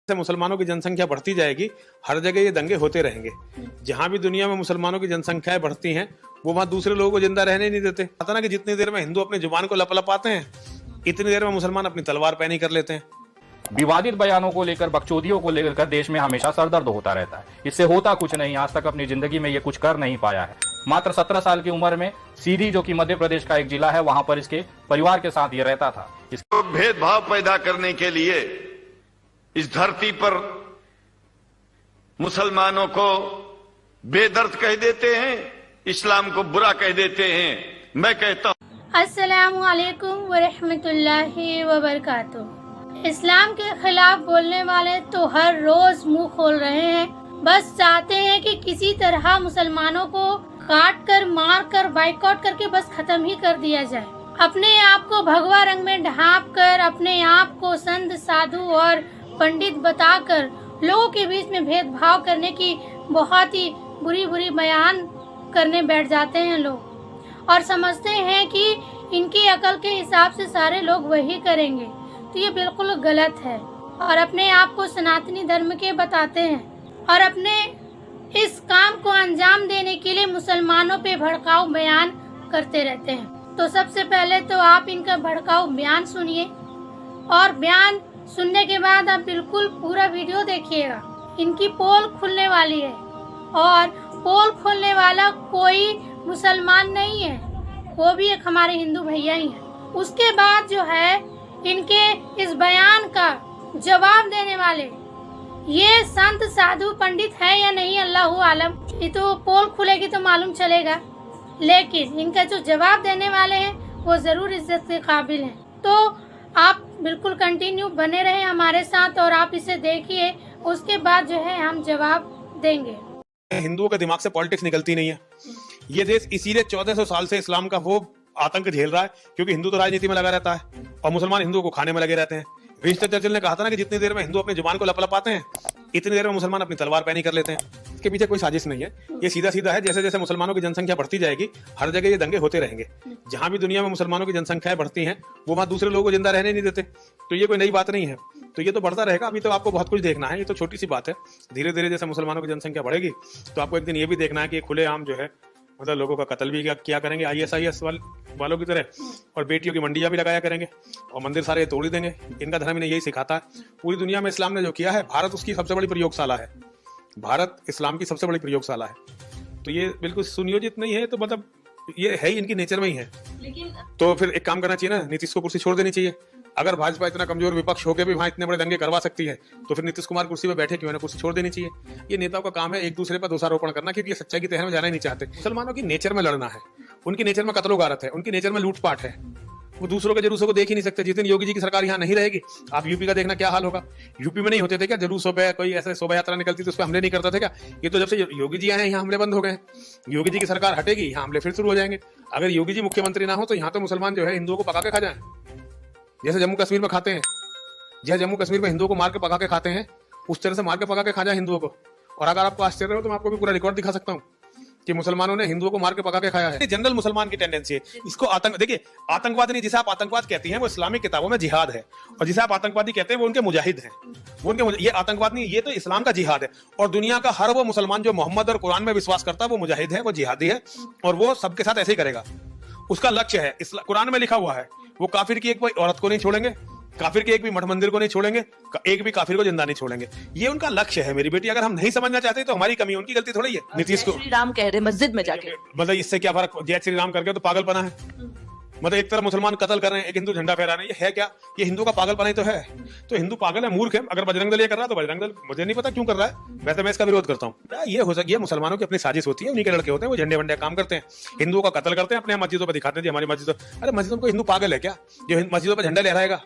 से मुसलमानों की जनसंख्या बढ़ती जाएगी, हर जगह ये दंगे होते रहेंगे। जहां भी दुनिया में मुसलमानों की जनसंख्याएं बढ़ती हैं, वो वहां दूसरे लोगों को जिंदा रहने नहीं देते। पता ना कि जितनी देर में हिंदू अपनी जुबान को लपलपाते हैं, इतनी देर में मुसलमान अपनी तलवार पैनी कर लेते हैं। विवादित बयानों को लेकर, बकचोदियों को लेकर देश में हमेशा सरदर्द होता रहता है। इससे होता कुछ नहीं, आज तक अपनी जिंदगी में ये कुछ कर नहीं पाया है। मात्र 17 साल की उम्र में सीधी, जो कि मध्य प्रदेश का एक जिला है, वहां पर इसके परिवार के साथ ये रहता था। भेदभाव पैदा करने के लिए इस धरती पर मुसलमानों को बेदर्द कह देते हैं, इस्लाम को बुरा कह देते हैं। मैं कहता हूं अस्सलामु अलैकुम वरहमतुल्लाहि वबरकातुहू। इस्लाम के खिलाफ बोलने वाले तो हर रोज मुंह खोल रहे हैं, बस चाहते हैं कि किसी तरह मुसलमानों को काट कर, मार कर, बाइकआउट करके बस खत्म ही कर दिया जाए। अपने आप को भगवा रंग में ढांप कर, अपने आप को संत, साधु और पंडित बताकर लोगों के बीच में भेदभाव करने की बहुत ही बुरी बयान करने बैठ जाते हैं लोग, और समझते हैं कि इनकी अकल के हिसाब से सारे लोग वही करेंगे। तो ये बिल्कुल गलत है, और अपने आप को सनातनी धर्म के बताते हैं, और अपने इस काम को अंजाम देने के लिए मुसलमानों पे भड़काऊ बयान करते रहते हैं। तो सबसे पहले तो आप इनका भड़काऊ बयान सुनिए, और बयान सुनने के बाद आप बिल्कुल पूरा वीडियो देखिएगा। इनकी पोल खुलने वाली है, और पोल खोलने वाला कोई मुसलमान नहीं है, वो भी एक हमारे हिंदू भैया ही हैं। उसके बाद जो है इनके इस बयान का जवाब देने वाले ये संत, साधु, पंडित है या नहीं, अल्लाहु आलम। ये तो पोल खुलेगी तो मालूम चलेगा, लेकिन इनका जो जवाब देने वाले हैं वो जरूर इज्जत के काबिल हैं। तो आप बिल्कुल कंटिन्यू बने रहे हमारे साथ, और आप इसे देखिए, उसके बाद जो है हम जवाब देंगे। हिंदुओं के दिमाग से पॉलिटिक्स निकलती नहीं है। ये देश इसीलिए 1400 साल से इस्लाम का वो आतंक झेल रहा है, क्योंकि हिंदू तो राजनीति में लगा रहता है और मुसलमान हिंदुओं को खाने में लगे रहते हैं। विंस्टन चर्चिल ने कहा था ना कि जितनी देर में हिंदू अपनी जुबान को लपलपाते हैं, इतनी देर में मुसलमान अपनी तलवार पैनी कर लेते हैं। इसके पीछे कोई साजिश नहीं है, ये सीधा सीधा है। जैसे जैसे मुसलमानों की जनसंख्या बढ़ती जाएगी, हर जगह ये दंगे होते रहेंगे। जहां भी दुनिया में मुसलमानों की जनसंख्याएं बढ़ती हैं, वो वहां दूसरे लोगों को जिंदा रहने नहीं देते। तो ये कोई नई बात नहीं है, तो ये तो बढ़ता रहेगा। अभी तो आपको बहुत कुछ देखना है, ये तो छोटी सी बात है। धीरे धीरे जैसे मुसलमानों की जनसंख्या बढ़ेगी, तो आपको एक दिन ये भी देखना है कि खुलेआम जो है मतलब लोगों का कत्ल भी क्या करेंगे, ISIS वालों की तरह, और बेटियों की मंडियां भी लगाया करेंगे, और मंदिर सारे तोड़ देंगे। इनका धर्म इन्हें यही सिखाता है। पूरी दुनिया में इस्लाम ने जो किया है, भारत उसकी सबसे बड़ी प्रयोगशाला है। भारत इस्लाम की सबसे बड़ी प्रयोगशाला है। तो ये बिल्कुल सुनियोजित नहीं है, तो मतलब ये है ही, इनकी नेचर में ही है। लेकिन तो फिर एक काम करना चाहिए ना, नीतीश को कुर्सी छोड़ देनी चाहिए। अगर भाजपा इतना कमजोर विपक्ष होकर भी वहां इतने बड़े दंगे करवा सकती है, तो फिर नीतीश कुमार कुर्सी पे बैठे क्यों, कुर्सी छोड़ देनी चाहिए। ये नेताओं का काम है एक दूसरे पर दोषारोपण करना, क्योंकि ये सच्चाई की तह में जाना ही नहीं चाहते। मुसलमानों की नेचर में लड़ना है, उनकी नेचर में कत्लो गारत है, उनकी नेचर में लूटपाट है। वो दूसरों के जुलूसों को देख ही नहीं सकते। जिस दिन योगी जी की सरकार यहाँ नहीं रहेगी, आप यूपी का देखना क्या हाल होगा। यूपी में नहीं होते थे क्या जुलूसों पे, कोई ऐसे शोभा यात्रा निकलती तो उस पर हमले नहीं करते थे क्या? ये तो जब से योगी जी आए हैं, यहाँ हमले बंद हो गए हैं। योगी जी की सरकार हटेगी, यहाँ हमले फिर शुरू हो जाएंगे। अगर योगी जी मुख्यमंत्री ना हो, तो यहाँ तो मुसलमान जो है हिंदुओं को पका के खा जाए, जैसे जम्मू कश्मीर में खाते हैं। जैसे जम्मू कश्मीर में हिंदुओं को मार के पका के खाते हैं, उस तरह से मार के पका के खा जाए हिंदुओं को। और अगर आपको आश्चर्य हो, तो मैं आपको भी पूरा रिकॉर्ड दिखा सकता हूँ कि मुसलमानों ने हिंदुओं को मार के पका के खाया है। जनरल मुसलमान की टेंडेंसी है इसको देखिए, आतंकवाद नहीं, जिसे आप आतंकवाद कहती हैं वो इस्लामिक किताबों में जिहाद है, और जिसे आप आतंकवादी कहते हैं वो उनके मुजाहिद हैं। ये आतंकवाद नहीं, ये तो इस्लाम का जिहाद है। और दुनिया का हर वो मुसलमान जो मोहम्मद और कुरान में विश्वास करता है, वो मुजाहिद है, वो जिहादी है, और वो सबके साथ ऐसे ही करेगा। उसका लक्ष्य है, कुरान में लिखा हुआ है, वो काफिर की एक कोई औरत को नहीं छोड़ेंगे, काफिर के एक भी मठ मंदिर को नहीं छोड़ेंगे, एक भी काफिर को जिंदा नहीं छोड़ेंगे। ये उनका लक्ष्य है मेरी बेटी। अगर हम नहीं समझना चाहते तो हमारी कमी, उनकी गलती थोड़ी है। नीतीश को श्री राम कह रहे मस्जिद में जाके, मतलब इससे क्या फर्क? जय श्री राम करके तो पागलपना है। मतलब एक तरफ मुसलमान कत्ल कर रहे हैं, एक हिंदू झंडा फहरा रहे हैं, ये है क्या? ये हिंदू का पागलपना ही तो है। तो हिंदू पागल है, मूर्ख है। अगर बजरंग दल ये कर रहा है, तो बजरंग दल मुझे नहीं पता क्यों कर रहा है, वैसे मैं इसका विरोध करता हूँ। ये हो सकती है, मुसलमानों की अपनी साजिश होती है, उन्हीं के लड़के होते हैं, वो झंडे वंडे काम करते हैं, हिंदुओं का कत्ल करते हैं, अपने मस्जिदों पर दिखाते हैं हमारी मस्जिदों। अरे मस्जिदों को हिंदू पागल है क्या जो मस्जिदों पर झंडा लहराएगा?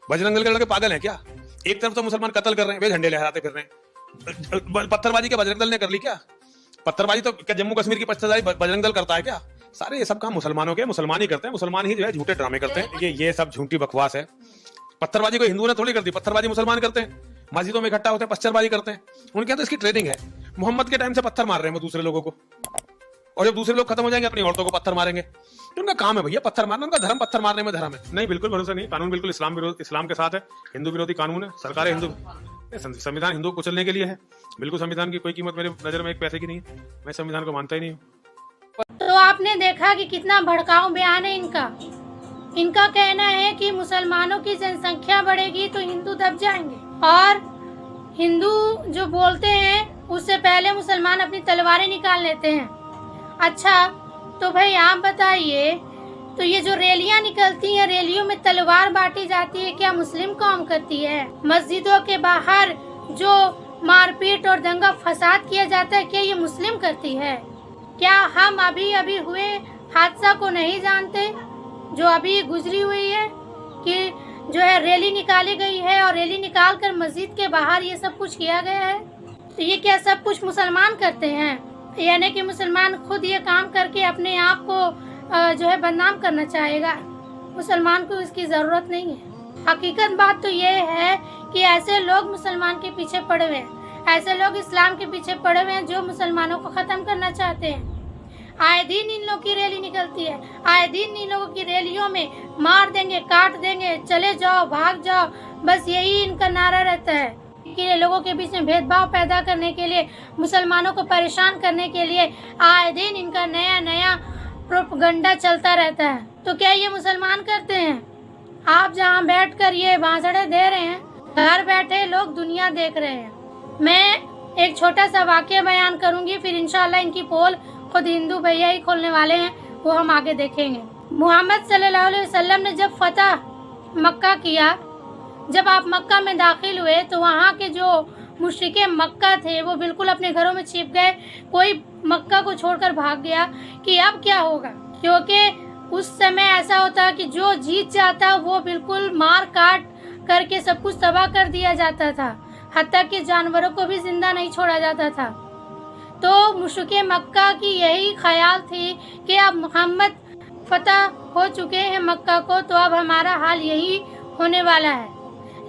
बजरंग दल के लड़के पागल है क्या? एक तरफ तो मुसलमान कत्ल कर रहे हैं, वे झंडे लहराते फिर रहे हैं। पत्थरबाजी क्या बजरंग दल ने कर ली क्या? पत्थरबाजी तो क्या जम्मू कश्मीर की पत्थरबाजी बजरंग दल करता है क्या? सारे ये सब काम मुसलमानों के, मुसलमान ही करते हैं। मुसलमान ही जो है झूठे ड्रामे करते हैं। ये सब झूठी बकवास है। पत्थरबाजी को हिंदुओं ने थोड़ी कर दी, पत्थरबाजी मुसलमान करते हैं, मस्जिदों में इकट्ठा होते हैं, पत्थरबाजी करते हैं। उनके यहाँ तो इसकी ट्रेनिंग है। मोहम्मद के टाइम से पत्थर मार रहे हैं वो दूसरे लोगों को, और जब दूसरे लोग खत्म हो जाएंगे अपनी औरतों को पत्थर मारेंगे। तो उनका काम है भैया पत्थर मारना, उनका धर्म पत्थर मारने में धर्म है। नहीं, बिल्कुल भरोसा नहीं। कानून बिल्कुल इस्लाम के साथ है, हिंदू विरोधी कानून है, सरकार हिंदू संविधान हिंदू को कुचलने के लिए है। बिल्कुल संविधान की कोई कीमत मेरे नजर में एक पैसे की नहीं है। मैं संविधान को मानता ही नहीं हूँ। तो आपने देखा कि कितना भड़काऊ बयान है इनका कहना है कि मुसलमानों की जनसंख्या बढ़ेगी तो हिंदू दब जाएंगे, और हिंदू जो बोलते हैं उससे पहले मुसलमान अपनी तलवारें निकाल लेते हैं। अच्छा, तो भाई आप बताइए, तो ये जो रैलियां निकलती हैं, रैलियों में तलवार बांटी जाती है, क्या मुस्लिम कौम करती है? मस्जिदों के बाहर जो मारपीट और दंगा फसाद किया जाता है, क्या ये मुस्लिम करती है? क्या हम अभी अभी हुए हादसा को नहीं जानते जो अभी गुजरी हुई है, कि जो है रैली निकाली गई है और रैली निकाल कर मस्जिद के बाहर ये सब कुछ किया गया है? तो ये क्या सब कुछ मुसलमान करते हैं? यानी कि मुसलमान खुद ये काम करके अपने आप को जो है बदनाम करना चाहेगा। मुसलमान को इसकी जरूरत नहीं है। हकीकत बात तो ये है कि ऐसे लोग मुसलमान के पीछे पड़े हुए हैं, ऐसे लोग इस्लाम के पीछे पड़े हुए हैं जो मुसलमानों को खत्म करना चाहते हैं। आए दिन इन लोगों की रैली निकलती है, आए दिन इन लोगों की रैलियों में मार देंगे, काट देंगे, चले जाओ, भाग जाओ, बस यही इनका नारा रहता है कि लोगों के बीच में भेदभाव पैदा करने के लिए, मुसलमानों को परेशान करने के लिए आए दिन इनका नया नया प्रोपगंडा चलता रहता है। तो क्या ये मुसलमान करते हैं? आप जहाँ बैठकर ये भाषणें दे रहे हैं, घर बैठे लोग दुनिया देख रहे हैं। मैं एक छोटा सा वाक्य बयान करूंगी, फिर इंशाल्लाह इनकी पोल खुद हिंदू भैया ही खोलने वाले हैं, वो हम आगे देखेंगे। मोहम्मद सल्लल्लाहु अलैहि वसल्लम ने जब फतह मक्का किया, जब आप मक्का में दाखिल हुए तो वहाँ के जो मुशरिके मक्का थे वो बिल्कुल अपने घरों में छिप गए। कोई मक्का को छोड़कर भाग गया कि अब क्या होगा, क्योंकि उस समय ऐसा होता कि जो जीत जाता वो बिल्कुल मार काट करके सब कुछ तबाह कर दिया जाता था, हत्ता कि जानवरों को भी जिंदा नहीं छोड़ा जाता था। तो मुशरिके मक्का की यही ख्याल थी कि अब मोहम्मद फतह हो चुके हैं मक्का को, तो अब हमारा हाल यही होने वाला है।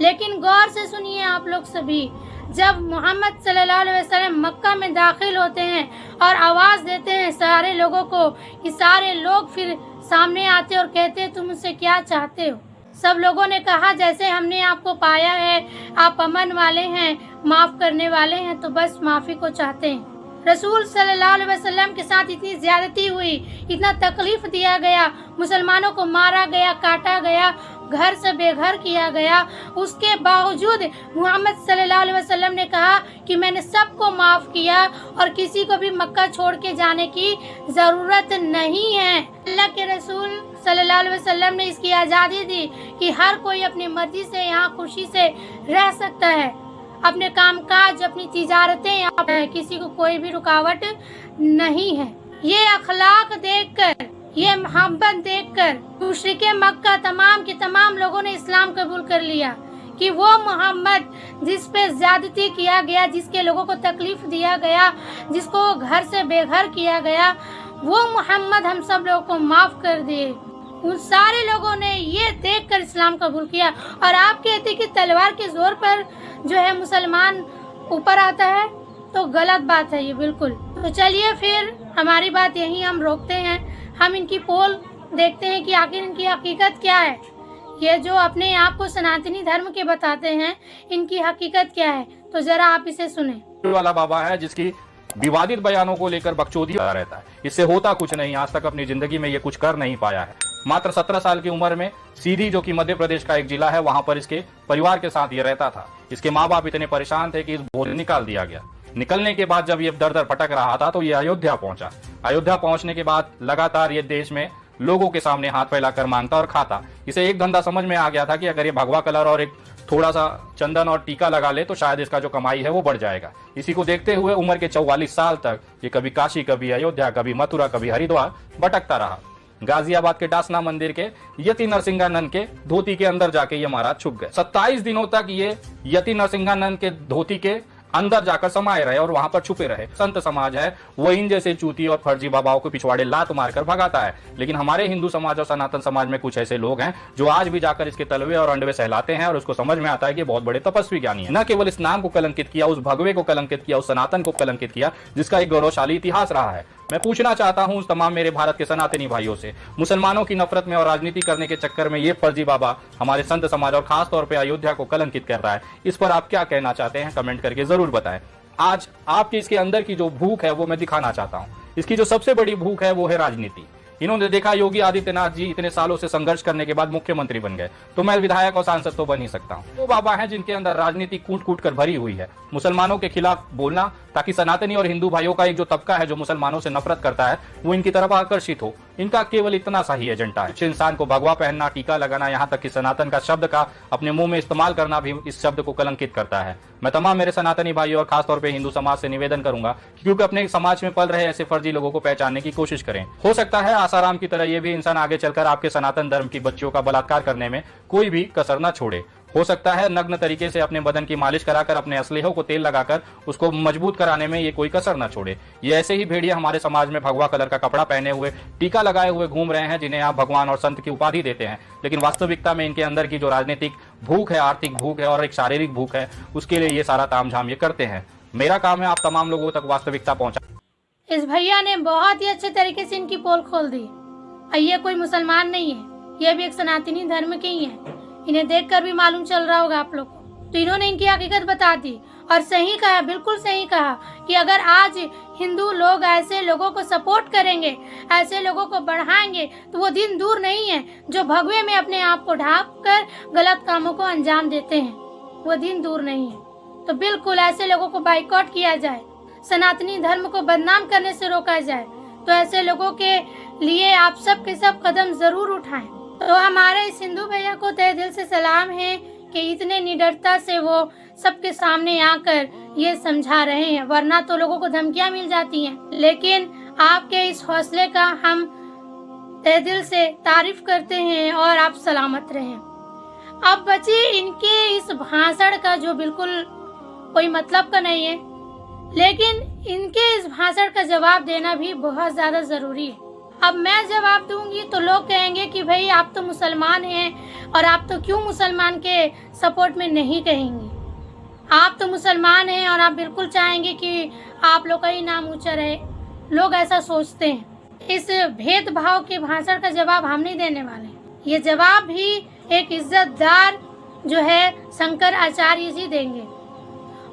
लेकिन गौर से सुनिए आप लोग सभी, जब मोहम्मद सल्लल्लाहु अलैहि वसल्लम मक्का में दाखिल होते हैं और आवाज़ देते हैं सारे लोगों को, ये सारे लोग फिर सामने आते और कहते हैं तुम मुझसे क्या चाहते हो? सब लोगों ने कहा जैसे हमने आपको पाया है, आप अमन वाले हैं, माफ़ करने वाले हैं, तो बस माफ़ी को चाहते हैं। रसूल सल्लल्लाहु अलैहि वसल्लम के साथ इतनी ज्यादती हुई, इतना तकलीफ दिया गया, मुसलमानों को मारा गया, काटा गया, घर से बेघर किया गया, उसके बावजूद मोहम्मद सल्लल्लाहु अलैहि वसल्लम ने कहा कि मैंने सबको माफ़ किया और किसी को भी मक्का छोड़ के जाने की ज़रूरत नहीं है। अल्लाह के रसूल सल्लल्लाहु अलैहि वसल्लम ने इसकी आज़ादी दी कि हर कोई अपनी मर्जी से यहाँ खुशी से रह सकता है, अपने कामकाज, अपनी तिजारतें यहाँ पर, किसी को कोई भी रुकावट नहीं है। ये अखलाक देखकर, ये मोहब्बत देखकर मुशरिके मक्का तमाम के तमाम लोगों ने इस्लाम कबूल कर लिया कि वो मोहम्मद जिस पे ज्यादती किया गया, जिसके लोगों को तकलीफ दिया गया, जिसको घर से बेघर किया गया, वो मोहम्मद हम सब लोगों को माफ कर दे। उन सारे लोगों ने ये देखकर इस्लाम कबूल किया। और आप कहते कि तलवार के जोर पर जो है मुसलमान ऊपर आता है, तो गलत बात है ये बिल्कुल। तो चलिए फिर हमारी बात यहीं हम रोकते हैं, हम इनकी पोल देखते हैं कि आखिर इनकी हकीकत क्या है। ये जो अपने आप को सनातनी धर्म के बताते हैं, इनकी हकीकत क्या है, तो जरा आप इसे सुने। वाला बाबा है जिसकी विवादित बयानों को लेकर बकचोदी रहता है, इससे होता कुछ नहीं, आज तक अपनी जिंदगी में ये कुछ कर नहीं पाया है। मात्र 17 साल की उम्र में सीधी, जो कि मध्य प्रदेश का एक जिला है, वहां पर इसके परिवार के साथ ये रहता था। इसके माँ बाप इतने परेशान थे कि इस भोज निकाल दिया गया। निकलने के बाद जब ये दर दर भटक रहा था तो ये अयोध्या पहुंचा। अयोध्या पहुंचने के बाद लगातार ये देश में लोगों के सामने हाथ फैलाकर मांगता और खाता। इसे एक धंधा समझ में आ गया था कि अगर ये भगवा कलर और एक थोड़ा सा चंदन और टीका लगा ले तो शायद इसका जो कमाई है वो बढ़ जाएगा। इसी को देखते हुए उम्र के 44 साल तक ये कभी काशी, कभी अयोध्या, कभी मथुरा, कभी हरिद्वार भटकता रहा। गाजियाबाद के डासना मंदिर के यति नरसिंहानंद के धोती के अंदर जाके ये महाराज छुप गए। 27 दिनों तक ये यति नरसिंहानंद के धोती के अंदर जाकर समाये रहे और वहां पर छुपे रहे। संत समाज है वो इन जैसे चूती और फर्जी बाबाओं को पिछवाड़े लात मारकर भगाता है, लेकिन हमारे हिंदू समाज और सनातन समाज में कुछ ऐसे लोग हैं जो आज भी जाकर इसके तलवे और अंडवे सहलाते हैं और उसको समझ में आता है कि बहुत बड़े तपस्वी ज्ञानी है। न केवल इस नाम को कलंकित किया, उस भगवे को कलंकित किया, उस सनातन को कलंकित किया जिसका एक गौरवशाली इतिहास रहा है। मैं पूछना चाहता हूं उस तमाम मेरे भारत के सनातनी भाइयों से, मुसलमानों की नफरत में और राजनीति करने के चक्कर में ये फर्जी बाबा हमारे संत समाज और खास तौर पे अयोध्या को कलंकित कर रहा है, इस पर आप क्या कहना चाहते हैं? कमेंट करके जरूर बताएं। आज आपकी इसके अंदर की जो भूख है वो मैं दिखाना चाहता हूं। इसकी जो सबसे बड़ी भूख है वो है राजनीति। इन्होंने देखा योगी आदित्यनाथ जी इतने सालों से संघर्ष करने के बाद मुख्यमंत्री बन गए, तो मैं विधायक और सांसद तो बन ही सकता हूं। वो बाबा हैं जिनके अंदर राजनीति कूट कूट कर भरी हुई है। मुसलमानों के खिलाफ बोलना ताकि सनातनी और हिंदू भाइयों का एक जो तबका है जो मुसलमानों से नफरत करता है वो इनकी तरफ आकर्षित हो। इनका केवल इतना सा ही एजेंडा है। इंसान को भगवा पहनना, टीका लगाना, यहाँ तक कि सनातन का शब्द का अपने मुंह में इस्तेमाल करना भी इस शब्द को कलंकित करता है। मैं तमाम मेरे सनातनी भाइयों और खासतौर पर हिंदू समाज से निवेदन करूंगा क्योंकि अपने समाज में पल रहे ऐसे फर्जी लोगों को पहचानने की कोशिश करें। हो सकता है आसाराम की तरह ये भी इंसान आगे चलकर आपके सनातन धर्म की बच्चियों का बलात्कार करने में कोई भी कसर न छोड़े। हो सकता है नग्न तरीके से अपने बदन की मालिश कराकर, अपने असलेहों को तेल लगाकर उसको मजबूत कराने में ये कोई कसर न छोड़े। ये ऐसे ही भेड़िया हमारे समाज में भगवा कलर का कपड़ा पहने हुए, टीका लगाए हुए घूम रहे हैं जिन्हें आप भगवान और संत की उपाधि देते हैं, लेकिन वास्तविकता में इनके अंदर की जो राजनीतिक भूख है, आर्थिक भूख है और एक शारीरिक भूख है, उसके लिए ये सारा तामझाम ये करते हैं। मेरा काम है आप तमाम लोगों तक वास्तविकता पहुंचा। इस भैया ने बहुत ही अच्छे तरीके से इनकी पोल खोल दी। और ये कोई मुसलमान नहीं है, ये भी एक सनातनी धर्म के ही है। इन्हें देखकर भी मालूम चल रहा होगा आप लोग को। तो इन्होंने इनकी हकीकत बता दी और सही कहा, बिल्कुल सही कहा कि अगर आज हिंदू लोग ऐसे लोगों को सपोर्ट करेंगे, ऐसे लोगों को बढ़ाएंगे, तो वो दिन दूर नहीं है जो भगवे में अपने आप को ढांप कर गलत कामों को अंजाम देते हैं। वो दिन दूर नहीं है। तो बिल्कुल ऐसे लोगों को बाइकआउट किया जाए, सनातनी धर्म को बदनाम करने से रोका जाए। तो ऐसे लोगों के लिए आप सब के सब कदम जरूर उठाएं। तो हमारे इस हिंदू भैया को तहे दिल से सलाम है कि इतने निडरता से वो सबके सामने आकर ये समझा रहे हैं, वरना तो लोगों को धमकियां मिल जाती हैं। लेकिन आपके इस हौसले का हम तहे दिल से तारीफ करते हैं और आप सलामत रहें। अब बची इनके इस भाषण का जो बिल्कुल कोई मतलब का नहीं है, लेकिन इनके इस भाषण का जवाब देना भी बहुत ज्यादा जरूरी है। अब मैं जवाब दूंगी तो लोग कहेंगे कि भाई आप तो मुसलमान हैं और आप तो क्यों मुसलमान के सपोर्ट में नहीं कहेंगे। आप तो मुसलमान हैं और आप बिल्कुल चाहेंगे कि आप लोग का ही नाम ऊंचा रहे। लोग ऐसा सोचते हैं। इस भेदभाव के भाषण का जवाब हम नहीं देने वाले। ये जवाब भी एक इज्जतदार जो है शंकर आचार्य जी देंगे।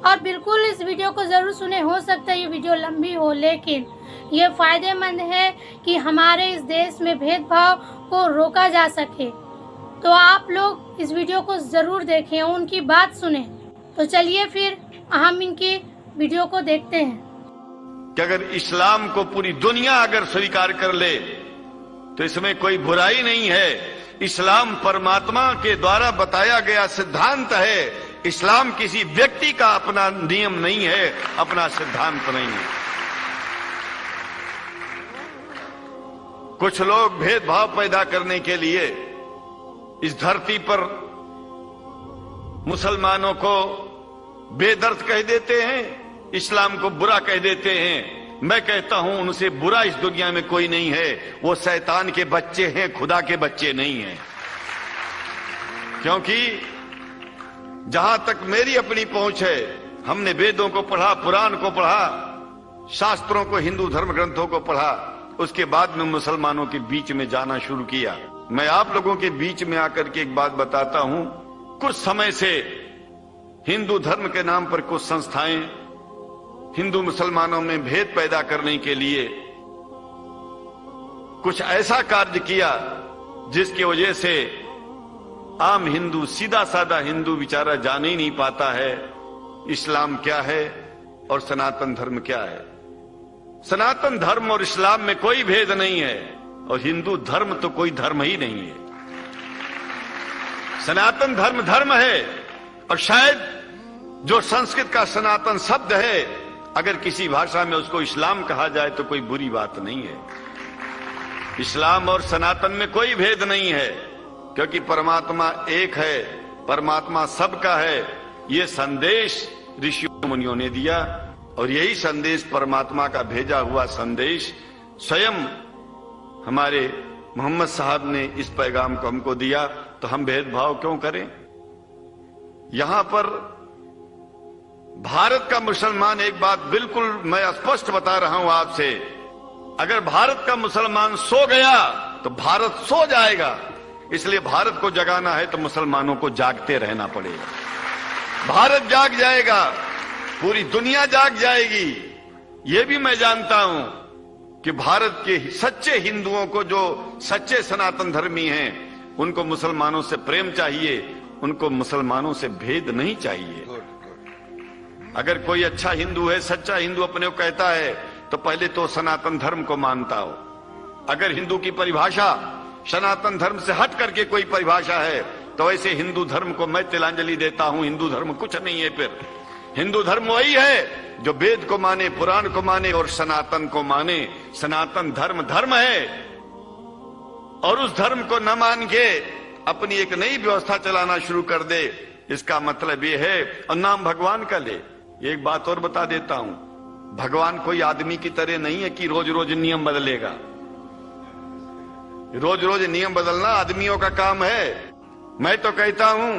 और बिल्कुल इस वीडियो को जरूर सुने। हो सकता है ये वीडियो लंबी हो, लेकिन ये फायदेमंद है कि हमारे इस देश में भेदभाव को रोका जा सके। तो आप लोग इस वीडियो को जरूर देखें और उनकी बात सुने। तो चलिए फिर हम इनकी वीडियो को देखते हैं कि अगर इस्लाम को पूरी दुनिया अगर स्वीकार कर ले तो इसमें कोई बुराई नहीं है। इस्लाम परमात्मा के द्वारा बताया गया सिद्धांत है। इस्लाम किसी व्यक्ति का अपना नियम नहीं है, अपना सिद्धांत नहीं है। कुछ लोग भेदभाव पैदा करने के लिए इस धरती पर मुसलमानों को बेदर्द कह देते हैं, इस्लाम को बुरा कह देते हैं। मैं कहता हूं उनसे बुरा इस दुनिया में कोई नहीं है। वो शैतान के बच्चे हैं, खुदा के बच्चे नहीं हैं। क्योंकि जहां तक मेरी अपनी पहुंच है, हमने वेदों को पढ़ा, पुराण को पढ़ा, शास्त्रों को, हिंदू धर्म ग्रंथों को पढ़ा, उसके बाद में मुसलमानों के बीच में जाना शुरू किया। मैं आप लोगों के बीच में आकर के एक बात बताता हूं। कुछ समय से हिंदू धर्म के नाम पर कुछ संस्थाएं हिंदू मुसलमानों में भेद पैदा करने के लिए कुछ ऐसा कार्य किया जिसकी वजह से आम हिंदू, सीधा साधा हिंदू बेचारा जान ही नहीं पाता है इस्लाम क्या है और सनातन धर्म क्या है। सनातन धर्म और इस्लाम में कोई भेद नहीं है और हिंदू धर्म तो कोई धर्म ही नहीं है। सनातन धर्म धर्म है और शायद जो संस्कृत का सनातन शब्द है, अगर किसी भाषा में उसको इस्लाम कहा जाए तो कोई बुरी बात नहीं है। इस्लाम और सनातन में कोई भेद नहीं है, क्योंकि परमात्मा एक है, परमात्मा सबका है। ये संदेश ऋषियों मुनियों ने दिया, और यही संदेश परमात्मा का भेजा हुआ संदेश स्वयं हमारे मोहम्मद साहब ने इस पैगाम को हमको दिया। तो हम भेदभाव क्यों करें? यहां पर भारत का मुसलमान, एक बात बिल्कुल मैं स्पष्ट बता रहा हूं आपसे, अगर भारत का मुसलमान सो गया तो भारत सो जाएगा। इसलिए भारत को जगाना है तो मुसलमानों को जागते रहना पड़ेगा। भारत जाग जाएगा, पूरी दुनिया जाग जाएगी। यह भी मैं जानता हूं कि भारत के सच्चे हिंदुओं को, जो सच्चे सनातन धर्मी हैं, उनको मुसलमानों से प्रेम चाहिए, उनको मुसलमानों से भेद नहीं चाहिए। अगर कोई अच्छा हिंदू है, सच्चा हिंदू अपने को कहता है, तो पहले तो सनातन धर्म को मानता हो। अगर हिंदू की परिभाषा सनातन धर्म से हट करके कोई परिभाषा है, तो ऐसे हिंदू धर्म को मैं तिलांजलि देता हूं। हिंदू धर्म कुछ नहीं है। फिर हिंदू धर्म वही है जो वेद को माने, पुराण को माने और सनातन को माने। सनातन धर्म धर्म है, और उस धर्म को न मान के अपनी एक नई व्यवस्था चलाना शुरू कर दे, इसका मतलब ये है, और नाम भगवान का ले। एक बात और बता देता हूं, भगवान कोई आदमी की तरह नहीं है कि रोज रोज नियम बदलेगा। रोज रोज नियम बदलना आदमियों का काम है। मैं तो कहता हूं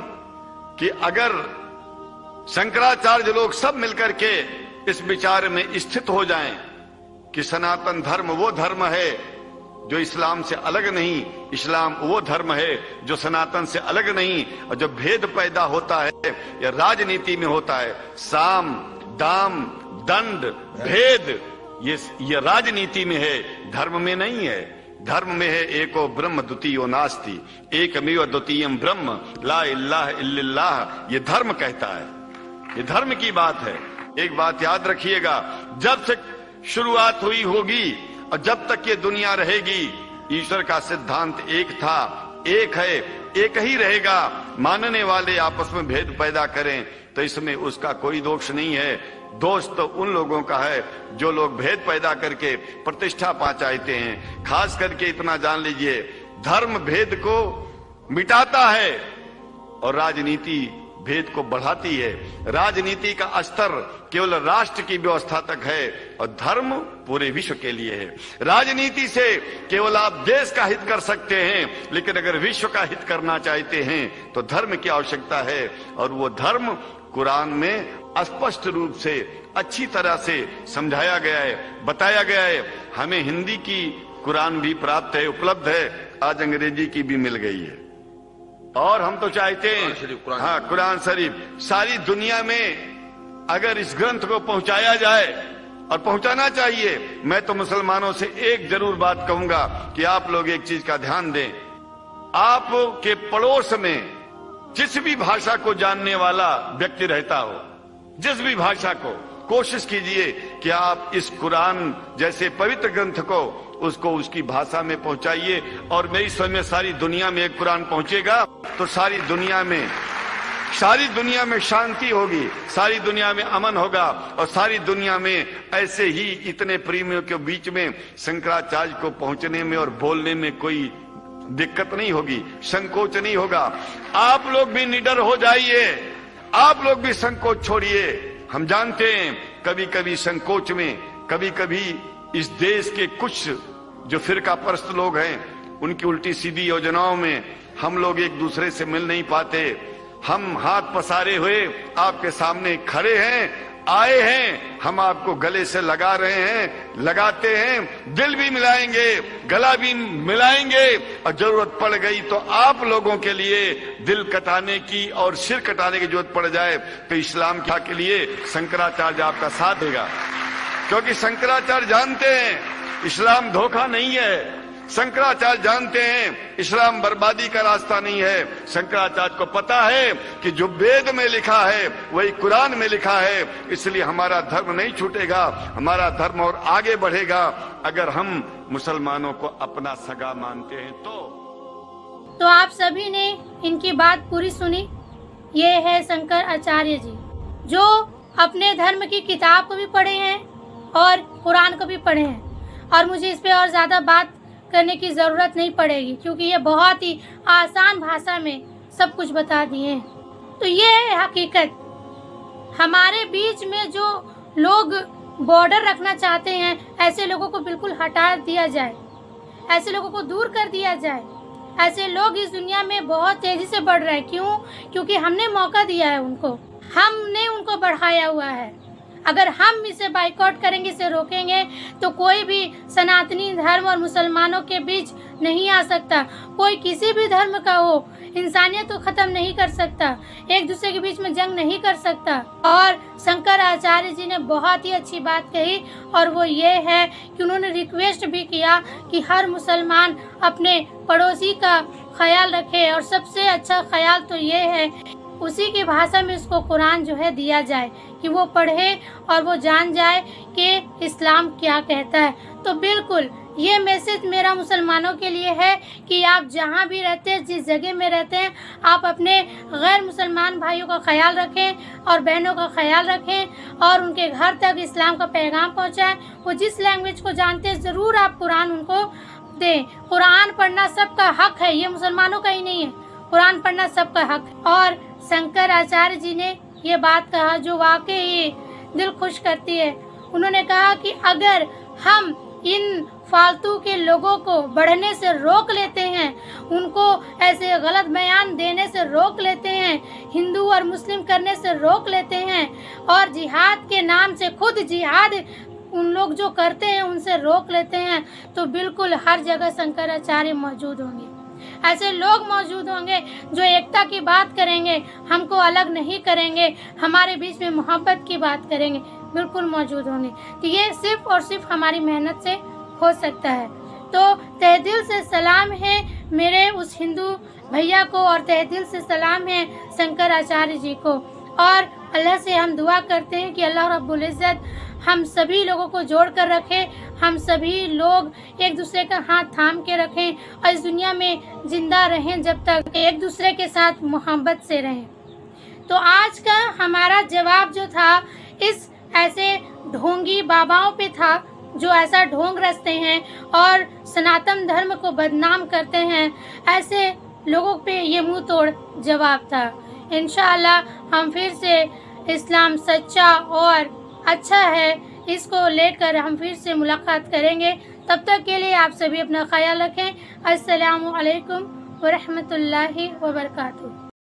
कि अगर शंकराचार्य लोग सब मिलकर के इस विचार में स्थित हो जाएं कि सनातन धर्म वो धर्म है जो इस्लाम से अलग नहीं, इस्लाम वो धर्म है जो सनातन से अलग नहीं, और जो भेद पैदा होता है या राजनीति में होता है, साम दाम दंड भेद, ये राजनीति में है, धर्म में नहीं है। धर्म में है एको ब्रह्म द्वितीयो नास्ति, एकमेव द्वितीयम ब्रह्म ला इलाहा इल्लल्लाह। ये धर्म कहता है, ये धर्म की बात है। एक बात याद रखिएगा, जब से शुरुआत हुई होगी और जब तक ये दुनिया रहेगी, ईश्वर का सिद्धांत एक था, एक है, एक ही रहेगा। मानने वाले आपस में भेद पैदा करें तो इसमें उसका कोई दोष नहीं है। दोष तो उन लोगों का है जो लोग भेद पैदा करके प्रतिष्ठा पा चाहते हैं। खास करके इतना जान लीजिए, धर्म भेद को मिटाता है और राजनीति भेद को बढ़ाती है। राजनीति का स्तर केवल राष्ट्र की व्यवस्था तक है और धर्म पूरे विश्व के लिए है। राजनीति से केवल आप देश का हित कर सकते हैं, लेकिन अगर विश्व का हित करना चाहते हैं तो धर्म की आवश्यकता है, और वो धर्म कुरान में स्पष्ट रूप से अच्छी तरह से समझाया गया है, बताया गया है। हमें हिंदी की कुरान भी प्राप्त है, उपलब्ध है, आज अंग्रेजी की भी मिल गई है। और हम तो चाहते हैं, हाँ, कुरान शरीफ सारी दुनिया में अगर इस ग्रंथ को पहुंचाया जाए, और पहुंचाना चाहिए। मैं तो मुसलमानों से एक जरूर बात कहूंगा कि आप लोग एक चीज का ध्यान दें, आपके पड़ोस में जिस भी भाषा को जानने वाला व्यक्ति रहता हो, जिस भी भाषा को, कोशिश कीजिए कि आप इस कुरान जैसे पवित्र ग्रंथ को उसको उसकी भाषा में पहुंचाइए। और मेरी समझ में सारी दुनिया में एक कुरान पहुंचेगा तो सारी दुनिया में शांति होगी, सारी दुनिया में अमन होगा, और सारी दुनिया में ऐसे ही इतने प्रेमियों के बीच में शंकराचार्य को पहुंचने में और बोलने में कोई दिक्कत नहीं होगी, संकोच नहीं होगा। आप लोग भी निडर हो जाइए, आप लोग भी संकोच छोड़िए। हम जानते हैं कभी कभी संकोच में, कभी कभी इस देश के कुछ जो फिरका परस्त लोग हैं, उनकी उल्टी सीधी योजनाओं में हम लोग एक दूसरे से मिल नहीं पाते। हम हाथ पसारे हुए आपके सामने खड़े हैं, आए हैं, हम आपको गले से लगा रहे हैं, लगाते हैं, दिल भी मिलाएंगे, गला भी मिलाएंगे, और जरूरत पड़ गई तो आप लोगों के लिए दिल कटाने की और सिर कटाने की जरूरत पड़ जाए तो इस्लाम के लिए शंकराचार्य आपका साथ देगा। क्योंकि शंकराचार्य जानते हैं इस्लाम धोखा नहीं है, शंकराचार्य जानते हैं इस्लाम बर्बादी का रास्ता नहीं है। शंकराचार्य को पता है कि जो वेद में लिखा है वही कुरान में लिखा है, इसलिए हमारा धर्म नहीं छूटेगा, हमारा धर्म और आगे बढ़ेगा अगर हम मुसलमानों को अपना सगा मानते हैं। तो आप सभी ने इनकी बात पूरी सुनी। ये है शंकराचार्य जी, जो अपने धर्म की किताब को भी पढ़े हैं और कुरान को भी पढ़े हैं, और मुझे इस पे और ज्यादा बात करने की जरूरत नहीं पड़ेगी क्योंकि ये बहुत ही आसान भाषा में सब कुछ बता दिए हैं। तो ये है हकीकत। हमारे बीच में जो लोग बॉर्डर रखना चाहते हैं, ऐसे लोगों को बिल्कुल हटा दिया जाए, ऐसे लोगों को दूर कर दिया जाए। ऐसे लोग इस दुनिया में बहुत तेजी से बढ़ रहे हैं। क्यों? क्योंकि हमने मौका दिया है उनको, हमने उनको बढ़ाया हुआ है। अगर हम इसे बाइकआउट करेंगे, इसे रोकेंगे, तो कोई भी सनातनी धर्म और मुसलमानों के बीच नहीं आ सकता। कोई किसी भी धर्म का हो, इंसानियत को ख़त्म नहीं कर सकता, एक दूसरे के बीच में जंग नहीं कर सकता। और शंकराचार्य जी ने बहुत ही अच्छी बात कही, और वो ये है कि उन्होंने रिक्वेस्ट भी किया कि हर मुसलमान अपने पड़ोसी का ख्याल रखे, और सबसे अच्छा ख्याल तो ये है उसी की भाषा में उसको कुरान जो है दिया जाए, कि वो पढ़े और वो जान जाए कि इस्लाम क्या कहता है। तो बिल्कुल ये मैसेज मेरा मुसलमानों के लिए है कि आप जहाँ भी रहते हैं, जिस जगह में रहते हैं, आप अपने गैर मुसलमान भाइयों का ख्याल रखें और बहनों का ख्याल रखें, और उनके घर तक इस्लाम का पैगाम पहुँचाएं। वो जिस लैंग्वेज को जानते हैं, ज़रूर आप कुरान उनको दें। कुरान पढ़ना सबका हक है, ये मुसलमानों का ही नहीं है, कुरान पढ़ना सबका हक है। और शंकराचार्य जी ने ये बात कहा जो वाकई दिल खुश करती है। उन्होंने कहा कि अगर हम इन फालतू के लोगों को बढ़ने से रोक लेते हैं, उनको ऐसे गलत बयान देने से रोक लेते हैं, हिंदू और मुस्लिम करने से रोक लेते हैं, और जिहाद के नाम से खुद जिहाद उन लोग जो करते हैं उनसे रोक लेते हैं, तो बिल्कुल हर जगह शंकराचार्य मौजूद होंगे। ऐसे लोग मौजूद होंगे जो एकता की बात करेंगे, हमको अलग नहीं करेंगे, हमारे बीच में मोहब्बत की बात करेंगे, बिल्कुल मौजूद होंगे। तो ये सिर्फ और सिर्फ हमारी मेहनत से हो सकता है। तो तहे दिल से सलाम है मेरे उस हिंदू भैया को, और तहे दिल से सलाम है शंकराचार्य जी को। और अल्लाह से हम दुआ करते हैं कि अल्लाह रब्बुल इज़्ज़त हम सभी लोगों को जोड़ कर रखें, हम सभी लोग एक दूसरे का हाथ थाम के रखें, और इस दुनिया में जिंदा रहें जब तक एक दूसरे के साथ मोहब्बत से रहें। तो आज का हमारा जवाब जो था इस ऐसे ढोंगी बाबाओं पे था जो ऐसा ढोंग रचते हैं और सनातन धर्म को बदनाम करते हैं, ऐसे लोगों पे ये मुंह तोड़ जवाब था। इंशाअल्लाह हम फिर से इस्लाम सच्चा और अच्छा है, इसको लेकर हम फिर से मुलाकात करेंगे। तब तक के लिए आप सभी अपना ख्याल रखें। अस्सलामु अलैकुम व रहमतुल्लाहि व बरकातुहू।